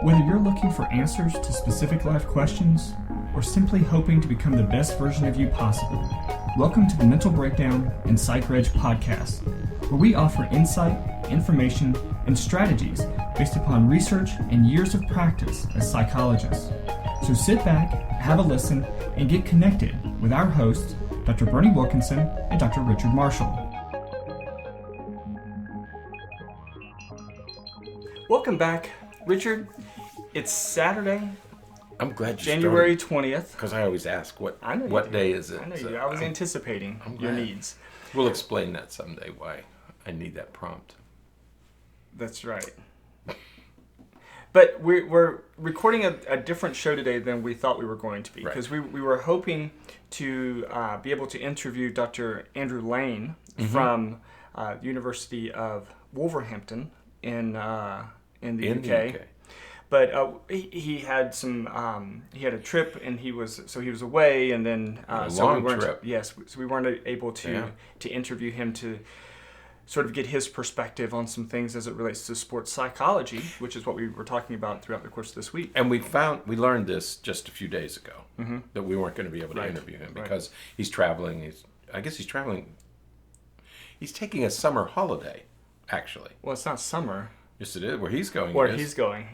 Whether you're looking for answers to specific life questions or simply hoping to become the best version of you possible, welcome to the Mental Breakdown and Psychreg podcast, where we offer insight, information, and strategies based upon research and years of practice as psychologists. So sit back, have a listen, and get connected with our hosts, Dr. Berney Wilkinson and Dr. Richard Marshall. Welcome back, Richard. It's Saturday. I'm glad you January 20th. Because I always ask, what day is it? I know you. I was anticipating your needs. We'll explain that someday, why I need that prompt. That's right. But we're recording a different show today than we thought we were going to be. Because we were hoping to be able to interview Dr. Andrew Lane from the University of Wolverhampton in the UK. But he had he had a trip, and he was away, and then trip. Yes, so we weren't able to interview him to sort of get his perspective on some things as it relates to sports psychology, which is what we were talking about throughout the course of this week. And we learned this just a few days ago, that we weren't going to be able to interview him because he's traveling. I guess he's traveling. He's taking a summer holiday, actually. Well, it's not summer. Yes, it is. Where he's going.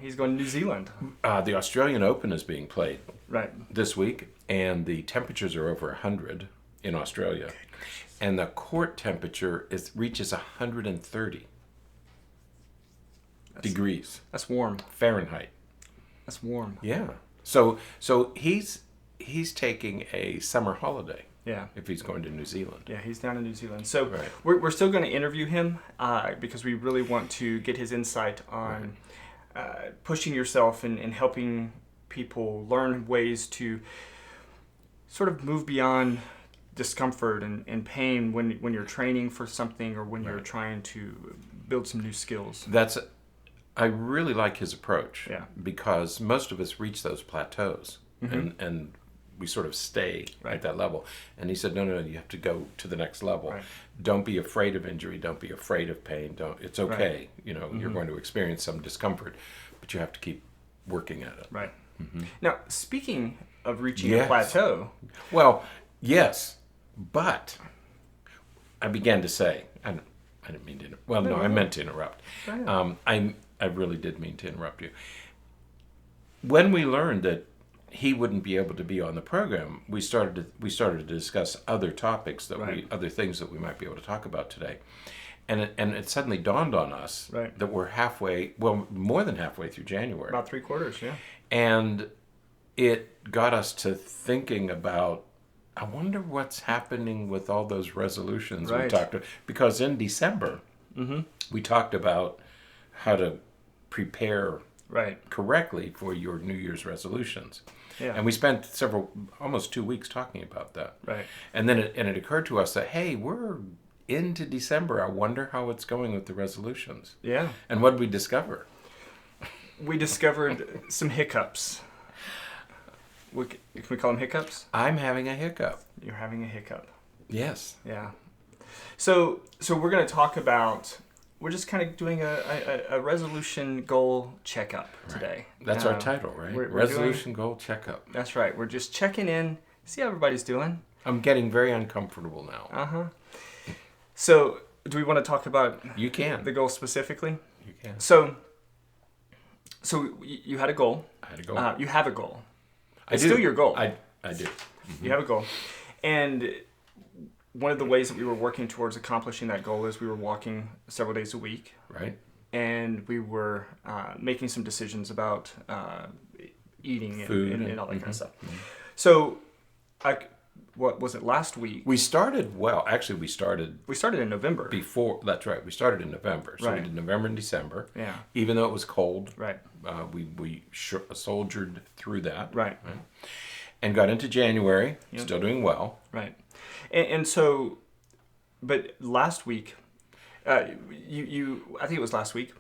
He's going to New Zealand. The Australian Open is being played this week, and the temperatures are over 100 in Australia. And the court temperature reaches 130 degrees. That's warm. Fahrenheit. That's warm. Yeah. So he's taking a summer holiday. Yeah. If he's going to New Zealand. Yeah, he's down in New Zealand. So we're still going to interview him because we really want to get his insight on pushing yourself and helping people learn ways to sort of move beyond discomfort and pain when you're training for something or when you're trying to build some new skills. I really like his approach. Yeah. Because most of us reach those plateaus and we sort of stay at that level. And he said, no, you have to go to the next level. Right. Don't be afraid of injury. Don't be afraid of pain. It's okay. Right. You're going to experience some discomfort, but you have to keep working at it. Right. Mm-hmm. Now, speaking of reaching a plateau. Well, yes, but I began to say, I didn't mean to. Well, no, I meant to interrupt. I really did mean to interrupt you. When we learned that he wouldn't be able to be on the program, we started to discuss other topics other things that we might be able to talk about today, and it suddenly dawned on us that we're more than halfway through January, about 3/4, yeah, and it got us to thinking about, I wonder what's happening with all those resolutions we talked about, because in December we talked about how to prepare correctly for your New Year's resolutions. Yeah. And we spent almost 2 weeks talking about that. Right. And then it occurred to us that, hey, we're into December. I wonder how it's going with the resolutions. Yeah. And what did we discover? We discovered some hiccups. Can we call them hiccups? I'm having a hiccup. You're having a hiccup. Yes. Yeah. So we're going to talk about... We're just kind of doing a resolution goal checkup today. That's our title, right? Resolution goal checkup. That's right. We're just checking in, see how everybody's doing. I'm getting very uncomfortable now. Uh-huh. So, do we want to talk about the goal specifically? You can. So you had a goal. I had a goal. You have a goal. It's still your goal. I do. Mm-hmm. You have a goal. And one of the ways that we were working towards accomplishing that goal is we were walking several days a week. Right. And we were making some decisions about eating food and all that kind of stuff. Mm-hmm. So, what was it, last week? We started, we started in November. That's right. We started in November. So we did November and December. Yeah. Even though it was cold. Right. We soldiered through that. Right. And got into January, still doing well. Right. And so, but last week, I think it was last week,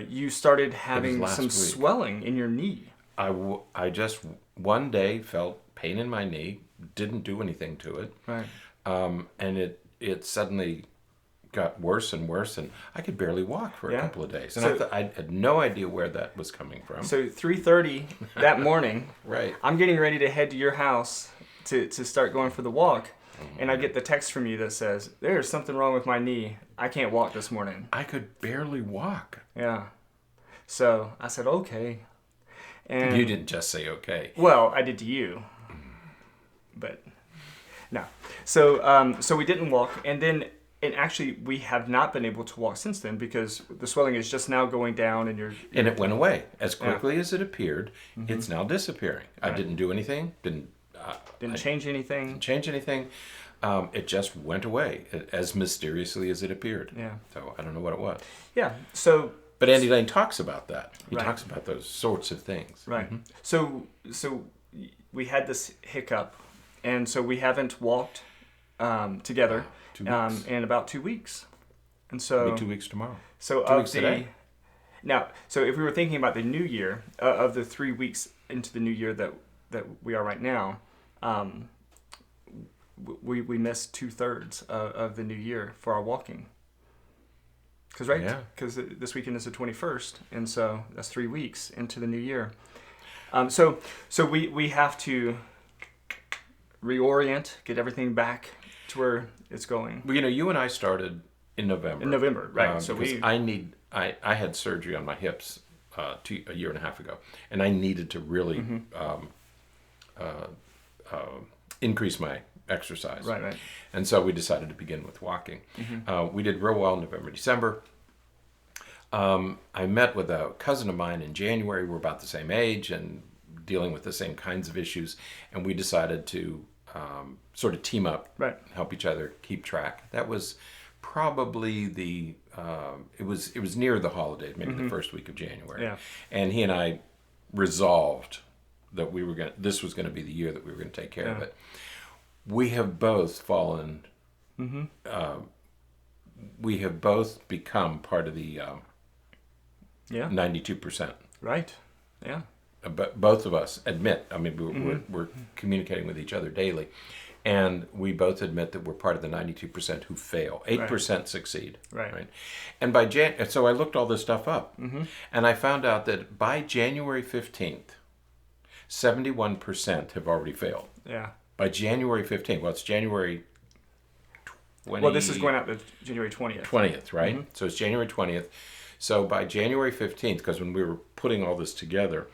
you started having some swelling in your knee. I just one day felt pain in my knee, didn't do anything to it. Right. And it suddenly got worse and worse, and I could barely walk for a couple of days. And I had no idea where that was coming from. So 3:30 that morning, right. I'm getting ready to head to your house to start going for the walk, and I get the text from you that says, "There's something wrong with my knee. I can't walk this morning." I could barely walk. Yeah. So I said, "Okay." And you didn't just say okay. Well, I did to you, but no. So we didn't walk, and actually we have not been able to walk since then because the swelling is just now going down, and and it went away as quickly as it appeared. It's now disappearing. Right. I didn't do anything. Didn't change anything. Didn't change anything. It just went away as mysteriously as it appeared. Yeah. So I don't know what it was. Yeah. So. But Andy Lane talks about that. He right. talks about those sorts of things. Right. So we had this hiccup, and so we haven't walked together 2 weeks. In about 2 weeks, and so it'll be 2 weeks tomorrow. So 2 weeks today. Now, so if we were thinking about the new year, of the 3 weeks into the new year that we are right now, we missed 2/3 of the new year for our walking. Because this weekend is the 21st, and so that's 3 weeks into the new year. So we have to reorient, get everything back to where it's going. Well, you and I started in November. In November, right? So I had surgery on my hips a year and a half ago, and I needed to really increase my exercise. Right. And so we decided to begin with walking. We did real well in November, December. I met with a cousin of mine in January. We're about the same age and dealing with the same kinds of issues. And we decided to sort of team up, right. help each other, keep track. That was probably it was near the holidays, maybe the first week of January. Yeah. And he and I resolved that this was going to be the year that we were going to take care of it. We have both fallen. We have both become part of the 92%. Right. Yeah. But both of us admit. I mean, we're communicating with each other daily, and we both admit that we're part of the 92% who fail. 8% succeed. Right. And so I looked all this stuff up, and I found out that by January 15th, 71% have already failed. Yeah. By January 15th, well, it's January 20... Well, this is going out to January 20th. 20th, right? So it's January 20th. So by January 15th, because when we were putting all this together,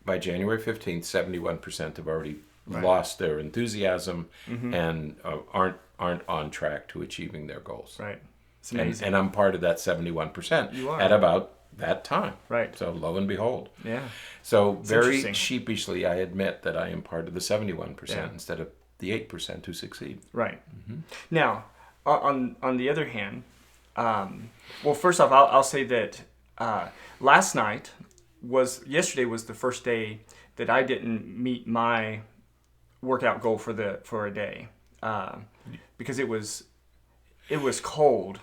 by January 15th, 71% have already lost their enthusiasm and aren't on track to achieving their goals. Right. It's amazing. And I'm part of that 71%. You are. At about that time. Right. So lo and behold. Yeah. So very sheepishly, I admit that I am part of the 71% instead of the 8% who succeed. Right. Now, on the other hand, well, first off, I'll say that yesterday was the first day that I didn't meet my workout goal for a day, because it was cold.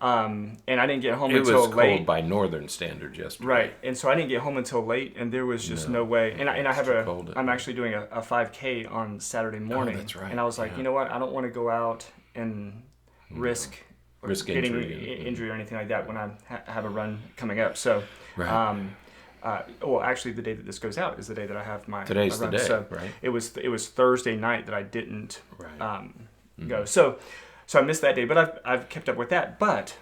And I didn't get home until late. It was cold by northern standards yesterday. Right, and so I didn't get home until late, and there was just no way. And I'm actually doing a 5K on Saturday morning. Oh, that's right. And I was like, you know what? I don't want to go out and risk getting injury or anything like that when I have a run coming up. So, well, actually, the day that this goes out is the day that I have my Today's my the run. day, So right? It was Thursday night that I didn't go. So I missed that day, but I've kept up with that. But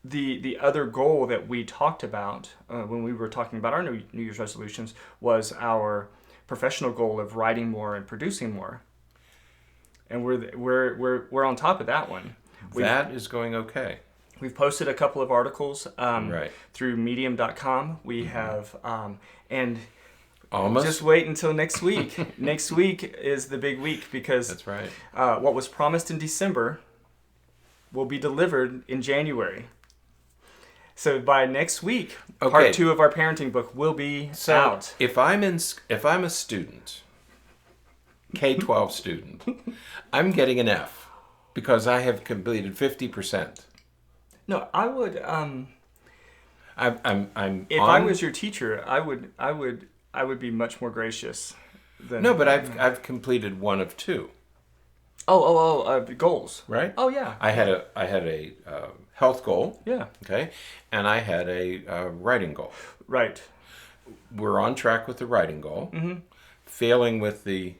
the other goal that we talked about when we were talking about our New Year's resolutions was our professional goal of writing more and producing more. And we're on top of that one. That is going okay. We've posted a couple of articles through medium.com. We have and almost just wait until next week. Next week is the big week because that's right. What was promised in December will be delivered in January. So by next week, part 2 of our parenting book will be out. If I'm a student, K-12 student, I'm getting an F because I have completed 50%. No, I would. If I was your teacher, I would be much more gracious than. No, but I've completed one of 2. Goals. Right? Oh, yeah. I had a health goal. Yeah. Okay. And I had a writing goal. Right. We're on track with the writing goal. Mm-hmm. Failing with the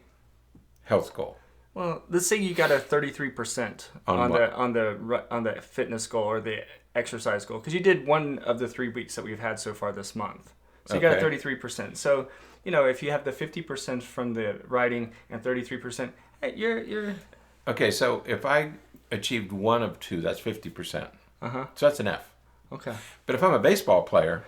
health goal. Well, let's say you got a 33% on the fitness goal or the exercise goal, because you did one of the 3 weeks that we've had so far this month. So you got a 33%. So, if you have the 50% from the writing and 33%, hey, you're Okay, so if I achieved one of two, that's 50%. Uh-huh. So that's an F. Okay. But if I'm a baseball player,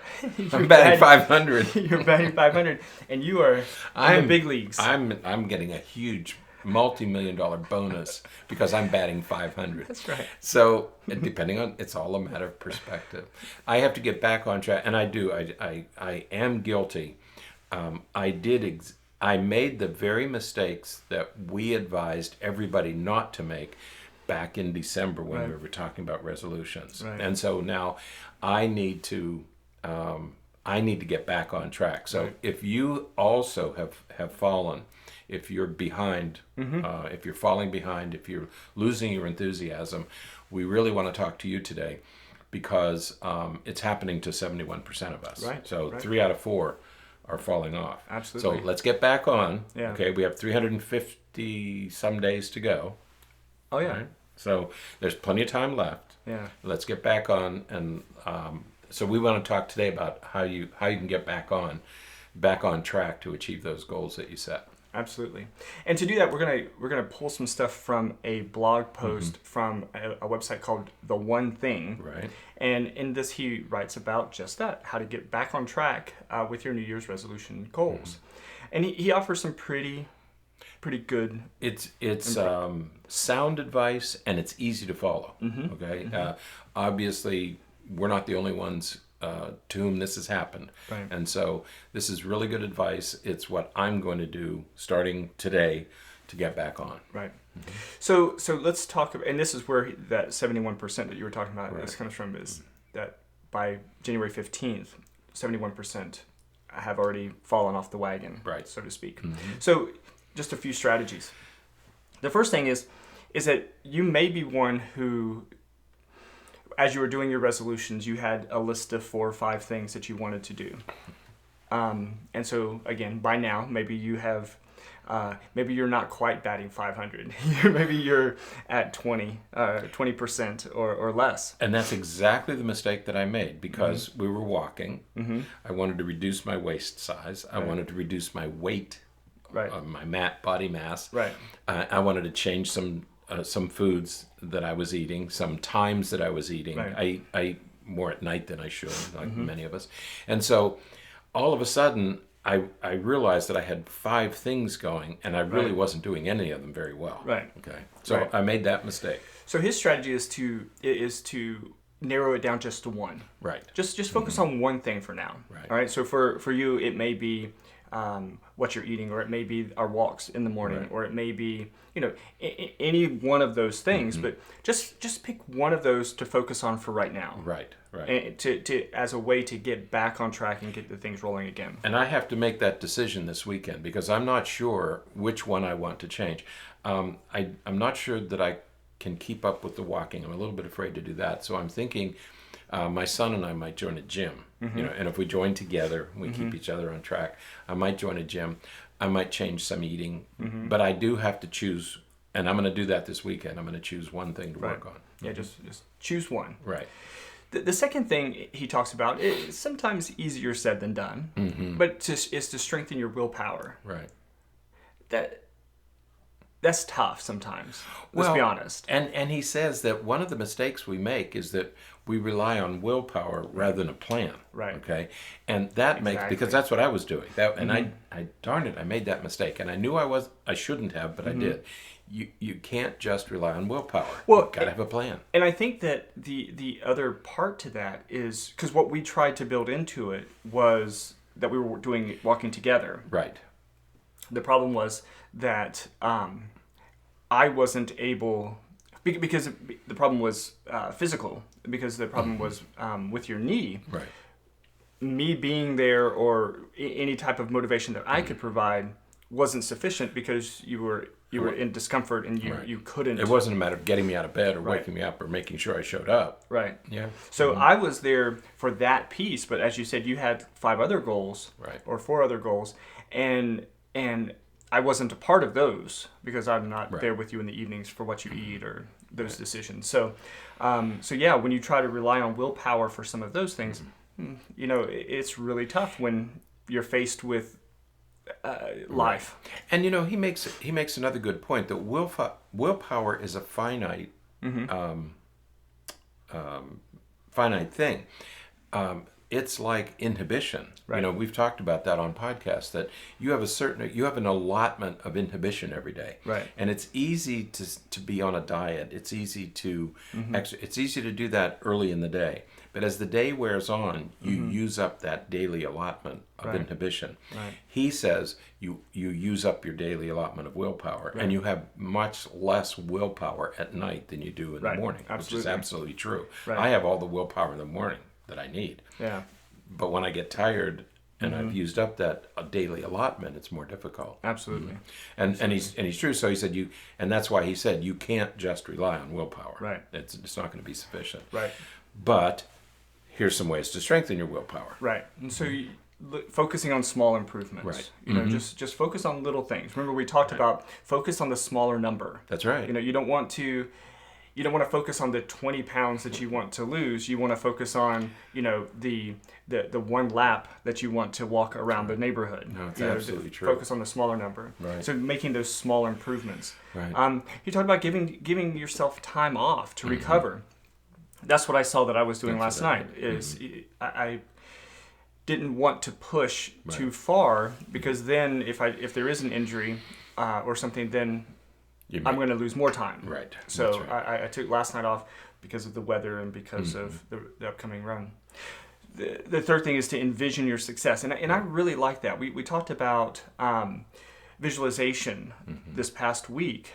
I'm batting 500. You're batting 500, and you are in the big leagues. I'm getting a huge multi-million-dollar bonus because I'm batting 500. That's right. So depending on, it's all a matter of perspective. I have to get back on track, and I do. I am guilty. I made the very mistakes that we advised everybody not to make back in December when we were talking about resolutions. Right. And so now I need to get back on track. So if you also have fallen, if you're behind, if you're falling behind, if you're losing your enthusiasm, we really want to talk to you today because it's happening to 71% of us. Right. So 3 out of 4 are falling off. Absolutely. So let's get back on. Yeah. Okay, we have 350 some days to go. Oh yeah. Right? So there's plenty of time left. Yeah. Let's get back on, and so we want to talk today about how you can get back on track to achieve those goals that you set. Absolutely. And to do that, we're gonna pull some stuff from a blog post from a website called The One Thing. Right. And in this, he writes about just that: how to get back on track with your New Year's resolution goals. And he offers some pretty good. It's sound advice, and it's easy to follow. Okay. Obviously, we're not the only ones to whom this has happened. Right. And so this is really good advice. It's what I'm going to do starting today to get back on. Right. So let's talk about, and this is where that 71% that you were talking about, this comes from, is that by January 15th, 71% have already fallen off the wagon, right, so to speak. So just a few strategies. The first thing is that you may be one who, as you were doing your resolutions, you had a list of 4 or 5 things that you wanted to do. And so, again, by now, maybe you have, maybe you're not quite batting 500. Maybe you're at 20% or less. And that's exactly the mistake that I made because we were walking. I wanted to reduce my waist size. I wanted to reduce my weight, my body mass. Right. I wanted to change some foods that I was eating, some times that I was eating. Right. I eat more at night than I should, like many of us. And so all of a sudden, I realized that I had 5 things going, and I really wasn't doing any of them very well. Right. Okay. So I made that mistake. So his strategy is to narrow it down just to one. Right. Just focus on one thing for now. Right. All right. So for you, it may be what you're eating, or it may be our walks in the morning, or it may be any one of those things. But just pick one of those to focus on for right now. Right. Right. And to as a way to get back on track and get the things rolling again. And I have to make that decision this weekend because I'm not sure which one I want to change. I'm not sure that I can keep up with the walking. I'm a little bit afraid to do that. So I'm thinking my son and I might join a gym. And if we join together, we keep each other on track. I might join a gym. I might change some eating. But I do have to choose, and I'm going to do that this weekend. I'm going to choose one thing to work on. Yeah, just choose one. Right. The second thing he talks about is sometimes easier said than done, but is to strengthen your willpower. Right. That's tough sometimes. Let's be honest. And he says that one of the mistakes we make is that we rely on willpower rather than a plan. Right. Okay. And that makes, because that's what I was doing. And I darn it, I made that mistake. And I knew I shouldn't have, but I did. You can't just rely on willpower. Well, you've got to have a plan. And I think that the other part to that is, because what we tried to build into it was that we were walking together. Right. The problem was that I wasn't able, because the problem was physical, because the problem was with your knee. Right. Me being there or any type of motivation that I could provide wasn't sufficient because you were you were in discomfort and you couldn't. It wasn't a matter of getting me out of bed or waking me up or making sure I showed up. Right. Yeah. So I was there for that piece, but as you said, you had 5 other goals, or 4 other goals, and I wasn't a part of those because I'm not there with you in the evenings for what you eat or those decisions. So, yeah, when you try to rely on willpower for some of those things, it's really tough when you're faced with life. And he makes another good point that willpower is a finite finite thing. It's like inhibition. Right. We've talked about that on podcasts, that you have an allotment of inhibition every day. Right. And it's easy to be on a diet. It's easy to it's easy to do that early in the day. But as the day wears on, you use up that daily allotment of inhibition. Right. He says you use up your daily allotment of willpower, and you have much less willpower at night than you do in the morning, which is absolutely true. Right. I have all the willpower in the morning that I need. Yeah. But when I get tired and I've used up that daily allotment, it's more difficult. Absolutely. And he's true. So he said and that's why he said you can't just rely on willpower. Right. It's not going to be sufficient. Right. But here's some ways to strengthen your willpower. Right. And so focusing on small improvements. Right. Just focus on little things. Remember we talked about focus on the smaller number. That's right. You don't want to focus on the 20 pounds that you want to lose. You want to focus on, the one lap that you want to walk around the neighborhood. No, it's absolutely true. Focus on the smaller number. Right. So making those small improvements. Right. You talked about giving yourself time off to recover. That's what I saw that I was doing last night. I didn't want to push too far, because then if there is an injury or something, then I'm going to lose more time. Right. So I took last night off because of the weather and because of the upcoming run. The third thing is to envision your success. And I really like that. We talked about visualization this past week.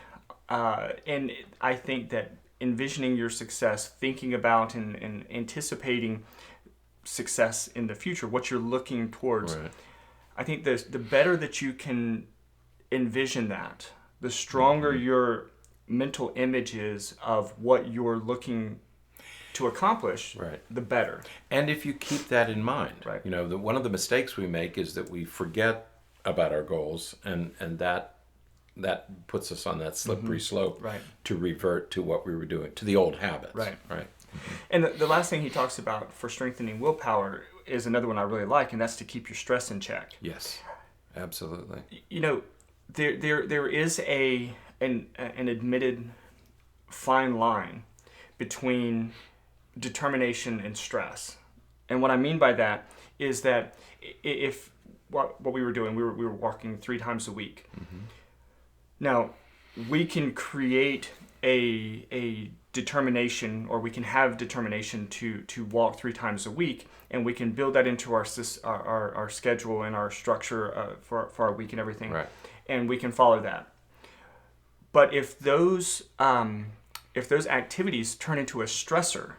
And I think that envisioning your success, thinking about and anticipating success in the future, what you're looking towards, I think the better that you can envision that, the stronger your mental image is of what you're looking to accomplish, the better. And if you keep that in mind, right. One of the mistakes we make is that we forget about our goals, and that puts us on that slippery slope to revert to what we were doing, to the old habits. Right. Right. And the last thing he talks about for strengthening willpower is another one I really like, and that's to keep your stress in check. Yes, absolutely. There is an admitted fine line between determination and stress. And what I mean by that is that if what we were doing, we were walking 3 times a week. Now, we can create a determination, or we can have determination to walk 3 times a week, and we can build that into our schedule and our structure for our week and everything, and we can follow that. But if those activities turn into a stressor,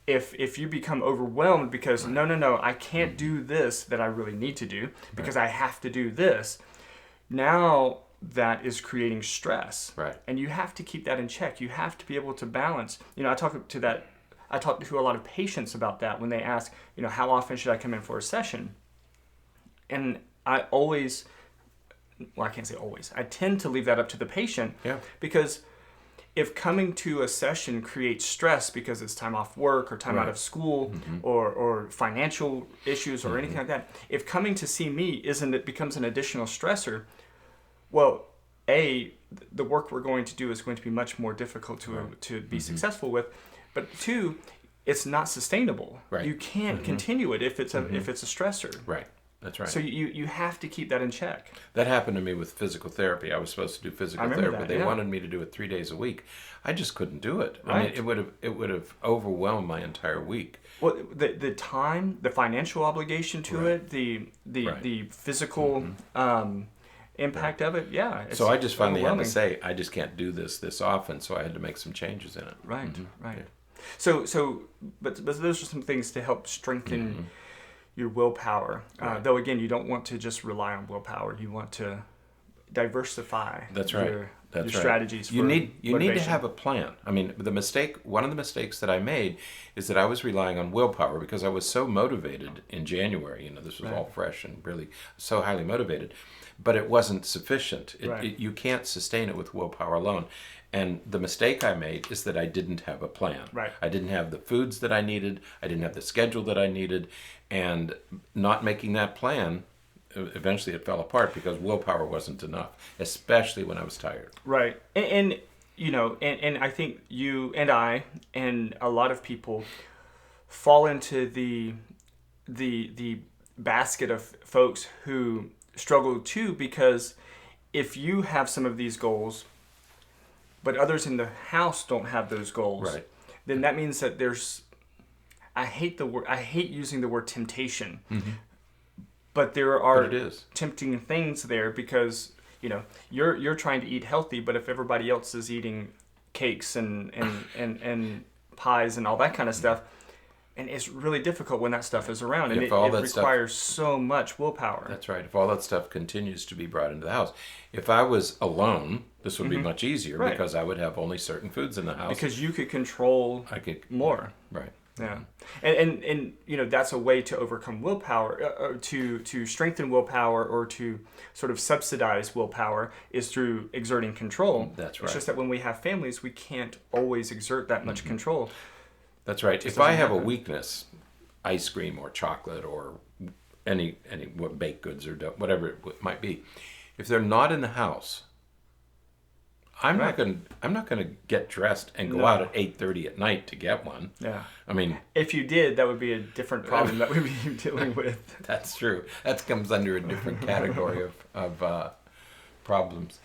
if you become overwhelmed because no, I can't do this that I really need to do because I have to do this, now that is creating stress. Right. And you have to keep that in check. You have to be able to balance. I talk to a lot of patients about that when they ask, how often should I come in for a session? And I can't say always. I tend to leave that up to the patient. Yeah. Because if coming to a session creates stress because it's time off work or time out of school or financial issues or anything like that, if coming to see me becomes an additional stressor, well, the work we're going to do is going to be much more difficult to be successful with, but 2, it's not sustainable. Right. You can't continue it if it's a stressor. Right. That's right. So you have to keep that in check. That happened to me with physical therapy. I was supposed to do physical therapy, but they wanted me to do it 3 days a week. I just couldn't do it. Right. I mean, it would have overwhelmed my entire week. Well, the time, the financial obligation to it, the physical impact of it, So I just finally had to say, I just can't do this often, so I had to make some changes in it. Right, right. Yeah. So, but those are some things to help strengthen your willpower. Though again, you don't want to just rely on willpower. You want to diversify. That's right. Your strategies. You need to motivation. have a plan. I mean, one of the mistakes that I made is that I was relying on willpower because I was so motivated in January. This was all fresh and really so highly motivated, but it wasn't sufficient. You can't sustain it with willpower alone. And the mistake I made is that I didn't have a plan. Right. I didn't have the foods that I needed. I didn't have the schedule that I needed, and not making that plan. Eventually it fell apart because willpower wasn't enough, especially when I was tired. Right. And I think you and I and a lot of people fall into the basket of folks who struggle too, because if you have some of these goals, but others in the house don't have those goals, right, then that means that I hate using the word temptation. Mm-hmm. But there are tempting things there because you're trying to eat healthy, but if everybody else is eating cakes and pies and all that kind of stuff, and it's really difficult when that stuff is around, and it requires so much willpower. That's right. If all that stuff continues to be brought into the house, if I was alone, this would be much easier because I would have only certain foods in the house. Because you could control more. Right. Yeah, and that's a way to overcome willpower, to strengthen willpower, or to sort of subsidize willpower is through exerting control. That's right. It's just that when we have families, we can't always exert that much control. That's right. If I have a weakness, ice cream or chocolate or any baked goods or whatever it might be, if they're not in the house, I'm not going to get dressed and go out at 8:30 at night to get one. Yeah. I mean, if you did, that would be a different problem that we'd be dealing with. That's true. That comes under a different category of problems.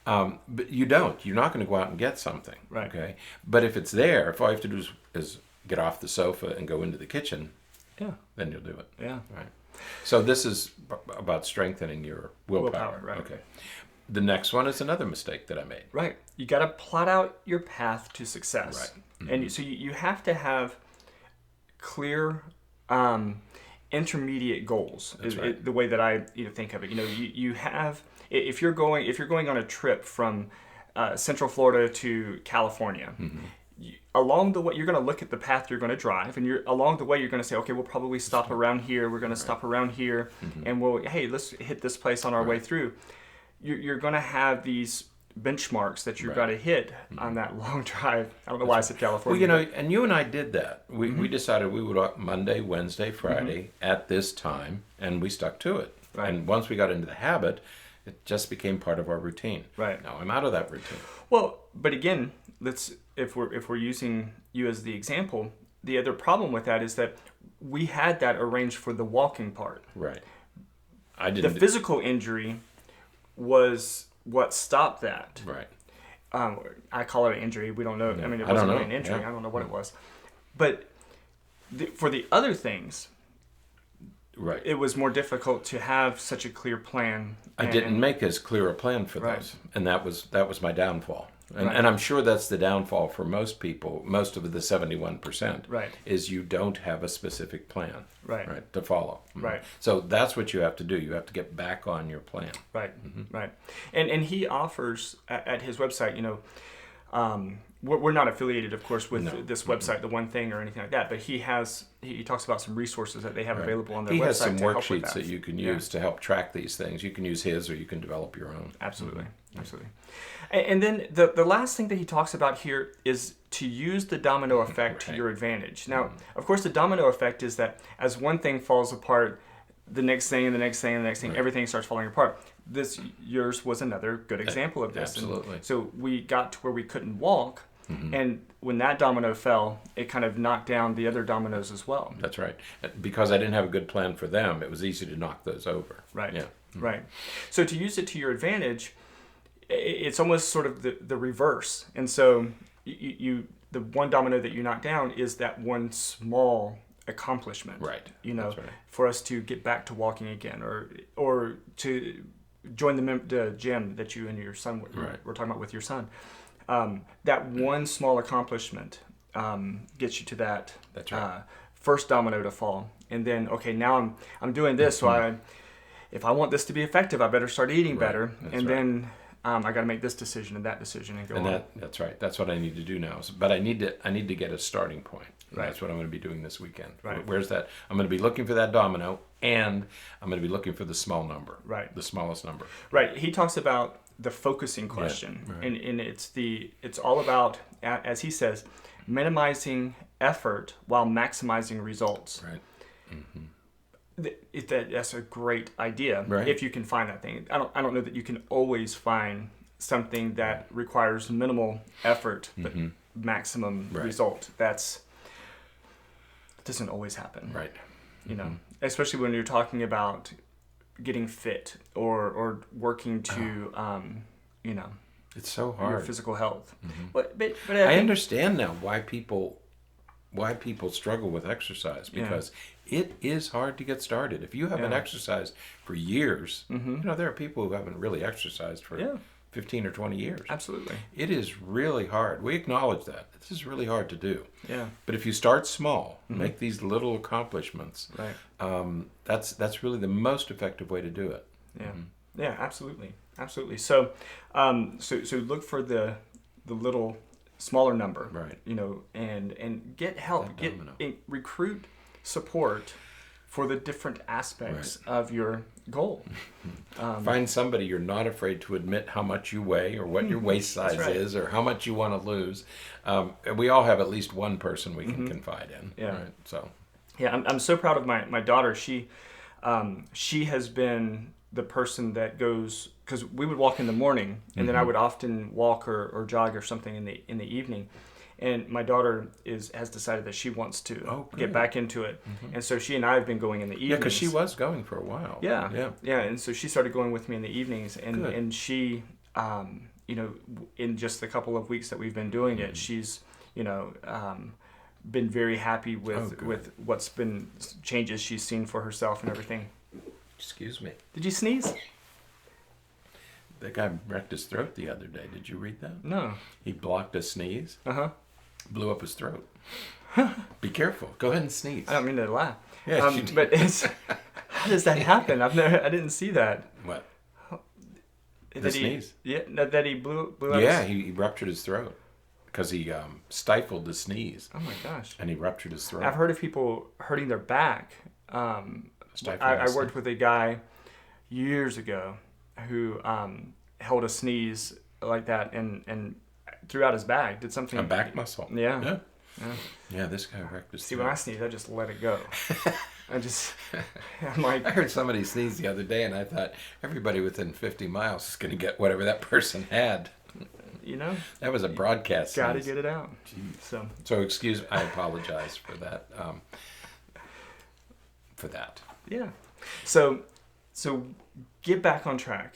But you don't. You're not going to go out and get something. Right. Okay. But if it's there, if all you have to do is get off the sofa and go into the kitchen, then you'll do it. Yeah. Right. So this is about strengthening your willpower. Right. Okay. The next one is another mistake that I made. Right. You got to plot out your path to success. Right. Mm-hmm. And so you have to have clear intermediate goals. That's right. The way that I think of it. You have, if you're going on a trip from Central Florida to California, along the way you're going to look at the path you're going to drive, and along the way you're going to say, okay, we'll probably stop around here. We're going to stop around here, and let's hit this place on our way through. You're going to have these benchmarks that you've got to hit on that long drive. I don't know why I said California. Well, and you and I did that. We decided we would walk Monday, Wednesday, Friday at this time, and we stuck to it. Right. And once we got into the habit, it just became part of our routine. Right. Now I'm out of that routine. Well, but again, if we're using you as the example, the other problem with that is that we had that arranged for the walking part. Right. The physical injury was what stopped that. Right. I call it an injury. We don't know. Yeah. I mean, it wasn't really an injury. I don't know what it was. But for the other things, right, it was more difficult to have such a clear plan. I didn't make as clear a plan for those, and that was my downfall. And I'm sure that's the downfall for most people, most of the 71%, is you don't have a specific plan to follow. Right. So that's what you have to do. You have to get back on your plan. Right, right. And he offers at his website, we're not affiliated, of course, with this website, The One Thing, or anything like that, but he talks about some resources that they have available on their website. He has some worksheets that you can use to help track these things. You can use his, or you can develop your own. Absolutely, absolutely. And then the last thing that he talks about here is to use the domino effect to your advantage. Now, of course, the domino effect is that as one thing falls apart, the next thing and the next thing and the next thing, everything starts falling apart. Yours was another good example of this. Absolutely. And so we got to where we couldn't walk, and when that domino fell, it kind of knocked down the other dominoes as well. That's right. Because I didn't have a good plan for them, it was easy to knock those over. Right. Yeah. Right. So to use it to your advantage, it's almost sort of the reverse. And so the one domino that you knock down is that one small accomplishment. Right. That's right. For us to get back to walking again, or to join the gym that you and your son were talking about with your son. That one small accomplishment gets you to that first domino to fall, and then now I'm doing this, so if I want this to be effective, I better start eating better. And right. then I got to make this decision and that decision and go on. That's right. That's what I need to do now. But I need to get a starting point. Right. That's what I'm going to be doing this weekend. Right. Where's that? I'm going to be looking for that domino, and I'm going to be looking for the small number. Right. The smallest number. Right. He talks about the focusing question, and it's all about, as he says, minimizing effort while maximizing results. Right. That's a great idea, right. If you can find that thing. I don't know that you can always find something that requires minimal effort but maximum result. That doesn't always happen, right? You know, especially when you're talking about getting fit or working to it's so hard, your physical health. But I understand now why people struggle with exercise, because it is hard to get started. If you haven't exercised for years, there are people who haven't really exercised for 15 or 20 years. Absolutely. It is really hard. We acknowledge that. This is really hard to do. Yeah. But if you start small, make these little accomplishments, that's really the most effective way to do it. Yeah. Yeah, absolutely. Absolutely. So so look for the little smaller number, right? And get help, recruit support for the different aspects of your goal. Find somebody you're not afraid to admit how much you weigh or what your waist size is or how much you want to lose. We all have at least one person we can confide in. Yeah. Right? So. Yeah, I'm so proud of my daughter. She has been the person that goes, because we would walk in the morning and then I would often walk or jog or something in the evening. And my daughter has decided that she wants to get back into it. And so she and I have been going in the evenings. Yeah, because she was going for a while. Yeah. And so she started going with me in the evenings. And she, in just the couple of weeks that we've been doing it, she's, been very happy with what's been changes she's seen for herself and everything. Excuse me. Did you sneeze? That guy wrecked his throat the other day. Did you read that? No. He blocked a sneeze. Blew up his throat. Be careful. Go ahead and sneeze. I don't mean to laugh. Yeah, but how does that happen? I didn't see that. What? The sneeze? That he blew up. Yeah, he ruptured his throat because he stifled the sneeze. Oh my gosh! And he ruptured his throat. I've heard of people hurting their back. I worked with a guy years ago who held a sneeze like that and threw out his bag. Did something. A back muscle. Yeah. Yeah, this guy wrecked his throat. See, when I sneeze, I just let it go. I'm like... I heard somebody sneeze the other day, and I thought everybody within 50 miles is going to get whatever that person had. That was a broadcast. Got to get it out. So excuse me. I apologize for that. Yeah. So get back on track.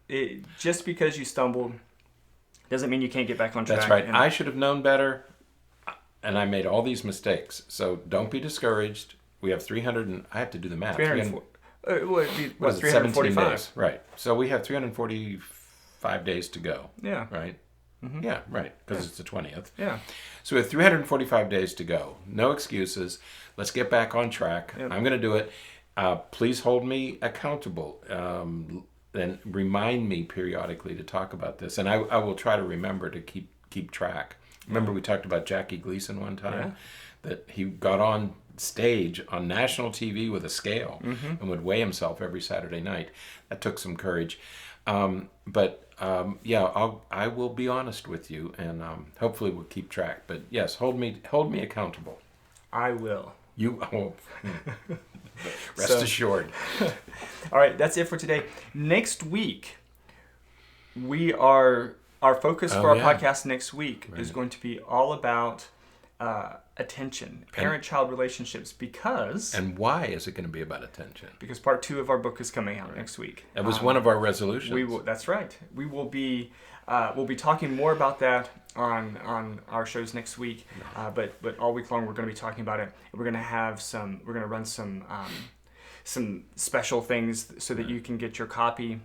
It just because you stumbled doesn't mean you can't get back on track. That's right. I should have known better, and I made all these mistakes. So don't be discouraged. We have 300, I have to do the math. 345 days? Right. So we have 345 days to go. Yeah. Right? Mm-hmm. Yeah, right. Because it's the 20th. Yeah. So we have 345 days to go. No excuses. Let's get back on track. Yep. I'm going to do it. Please hold me accountable. And remind me periodically to talk about this. And I will try to remember to keep track. Remember we talked about Jackie Gleason one time? That he got on stage on national TV with a scale and would weigh himself every Saturday night. That took some courage. I will be honest with you, and hopefully we'll keep track. But yes, hold me accountable. I will. You rest assured. All right, that's it for today. Next week, our focus for our podcast next week is going to be all about attention, parent-child relationships, because... And why is it going to be about attention? Because part 2 of our book is coming out next week. That was one of our resolutions. That's right. We will be we'll be talking more about that on our shows next week. But all week long we're going to be talking about it. We're going to run some special things so that you can get your copy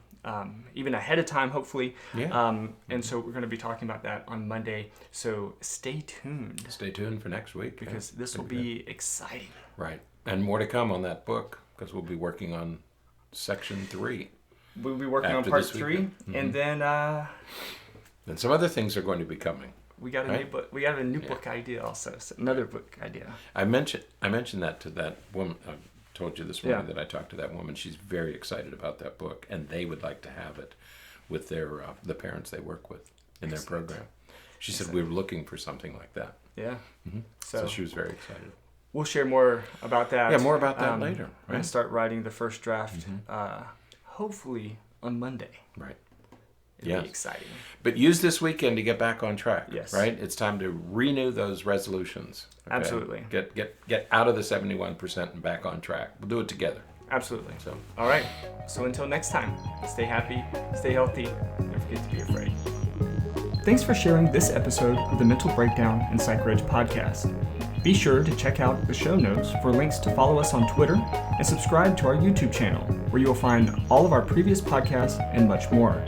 even ahead of time, hopefully. Yeah. And so we're going to be talking about that on Monday. So stay tuned. Stay tuned for next week. Because this will be exciting. Right. And more to come on that book, because we'll be working on section 3. We'll be working on part 3, and then some other things are going to be coming. We got a new book. We got a new book idea also. So another book idea. I mentioned that to that woman. I told you this morning that I talked to that woman. She's very excited about that book, and they would like to have it with their the parents they work with in their program. She said we were looking for something like that. Yeah. So she was very excited. We'll share more about that. Yeah, more about that later. Right? I'm going to start writing the first draft, hopefully on Monday. Right. It'll be exciting. But use this weekend to get back on track. Yes. Right? It's time to renew those resolutions. Okay? Absolutely. Get out of the 71% and back on track. We'll do it together. Absolutely. So, all right. So until next time, stay happy, stay healthy, and don't forget to be afraid. Thanks for sharing this episode of the Mental Breakdown and Psychreg podcast. Be sure to check out the show notes for links to follow us on Twitter and subscribe to our YouTube channel, where you will find all of our previous podcasts and much more.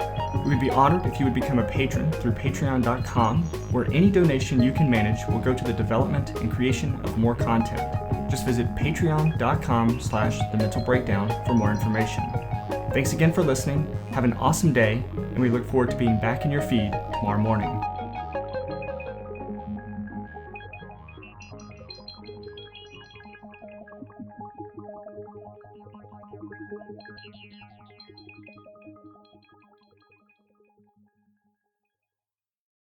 We would be honored if you would become a patron through patreon.com, where any donation you can manage will go to the development and creation of more content. Just visit patreon.com/thementalbreakdown for more information. Thanks again for listening. Have an awesome day, and we look forward to being back in your feed tomorrow morning.